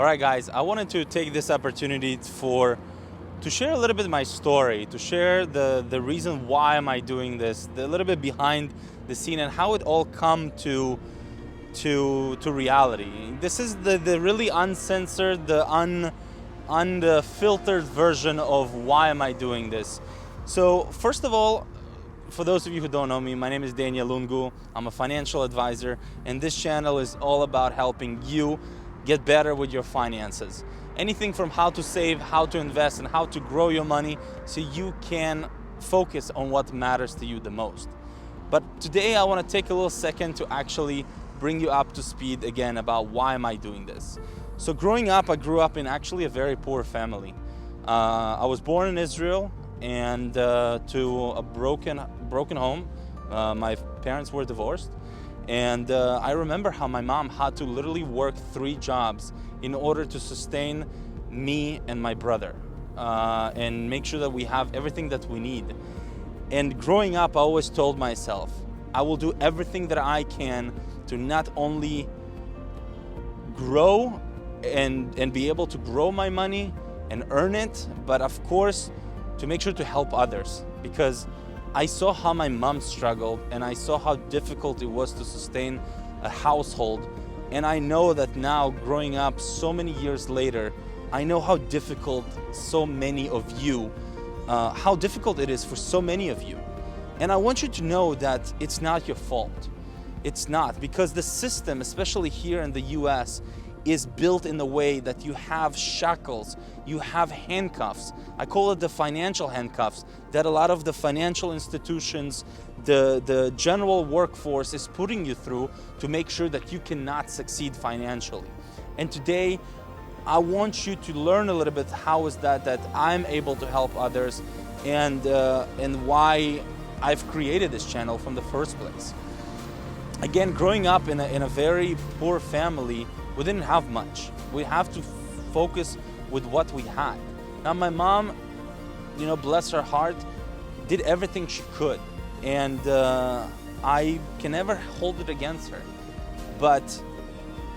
All right, guys, I wanted to take this opportunity to share a little bit of my story, to share the reason why am I doing this, a little bit behind the scene and how it all come to reality. This is the really uncensored, the unfiltered version of why am I doing this. So first of all, for those of you who don't know me, my name is Lungu. I'm a financial advisor, and this channel is all about helping you get better with your finances. Anything from how to save, how to invest, and how to grow your money so you can focus on what matters to you the most. But today I want to take a little second to actually bring you up to speed again about why am I doing this. So growing up, I grew up in actually a very poor family. I was born in Israel and to a broken home. My parents were divorced. And I remember how my mom had to literally work 3 jobs in order to sustain me and my brother and make sure that we have everything that we need. And growing up, I always told myself, I will do everything that I can to not only grow and be able to grow my money and earn it, but of course, to make sure to help others. Because I saw how my mom struggled and I saw how difficult it was to sustain a household. And I know that now, growing up so many years later, I know how difficult so many of you, how difficult it is for so many of you. And I want you to know that it's not your fault. It's not, because the system, especially here in the US, is built in the way that you have shackles, you have handcuffs. I call it the financial handcuffs that a lot of the financial institutions, the general workforce is putting you through to make sure that you cannot succeed financially. And today, I want you to learn a little bit how is that I'm able to help others and why I've created this channel from the first place. Again, growing up in a very poor family, we didn't have much. We have to focus with what we had. Now my mom, bless her heart, did everything she could. And I can never hold it against her. But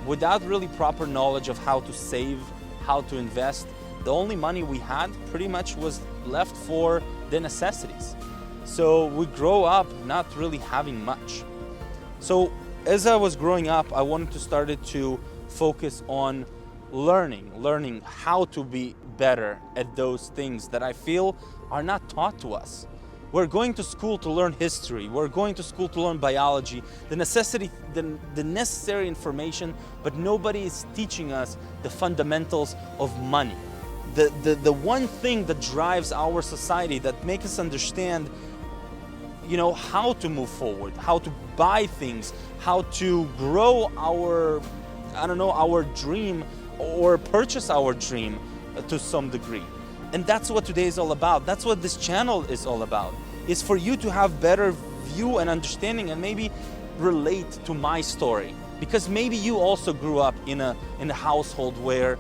without really proper knowledge of how to save, how to invest, the only money we had pretty much was left for the necessities. So we grow up not really having much. So as I was growing up, I wanted to start to focus on learning how to be better at those things that I feel are not taught to us. We're going to school to learn history. We're going to school to learn biology, the necessary information, but nobody is teaching us the fundamentals of money. The one thing that drives our society, that makes us understand how to move forward, how to buy things, how to grow our dream or purchase our dream to some degree. And that's what today is all about. That's what this channel is all about. It's for you to have better view and understanding and maybe relate to my story. Because maybe you also grew up in a household where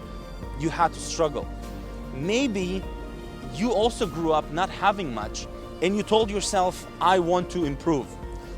you had to struggle. Maybe you also grew up not having much and you told yourself, I want to improve.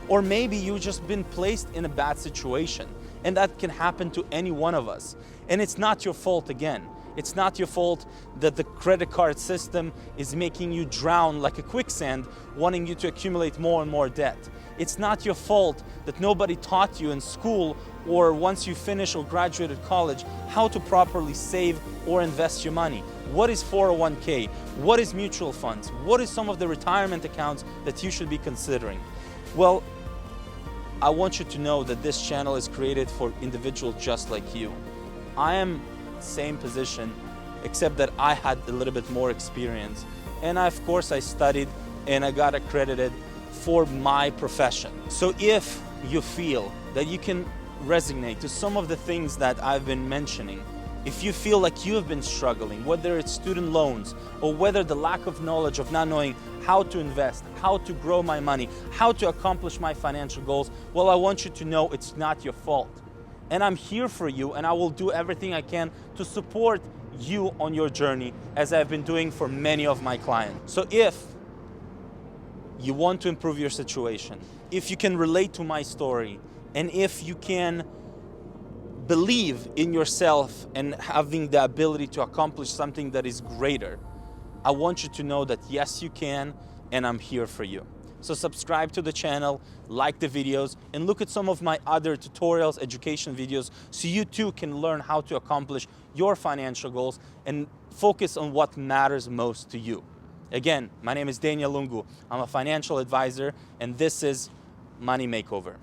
Or maybe you've just been placed in a bad situation. And that can happen to any one of us. And it's not your fault again. It's not your fault that the credit card system is making you drown like a quicksand, wanting you to accumulate more and more debt. It's not your fault that nobody taught you in school or once you finish or graduated college how to properly save or invest your money. What is 401k? What is mutual funds? What is some of the retirement accounts that you should be considering? Well, I want you to know that this channel is created for individuals just like you. I am same position, except that I had a little bit more experience. And of course I studied and I got accredited for my profession. So if you feel that you can resonate to some of the things that I've been mentioning, if you feel like you have been struggling, whether it's student loans or whether the lack of knowledge of not knowing how to invest, how to grow my money, how to accomplish my financial goals, well, I want you to know it's not your fault. And I'm here for you, and I will do everything I can to support you on your journey, as I've been doing for many of my clients. So if you want to improve your situation, if you can relate to my story, and if you can believe in yourself and having the ability to accomplish something that is greater, I want you to know that yes, you can, and I'm here for you. So subscribe to the channel, like the videos, and look at some of my other tutorials, education videos, so you too can learn how to accomplish your financial goals and focus on what matters most to you. Again, my name is Lungu. I'm a financial advisor, and this is Money Makeover.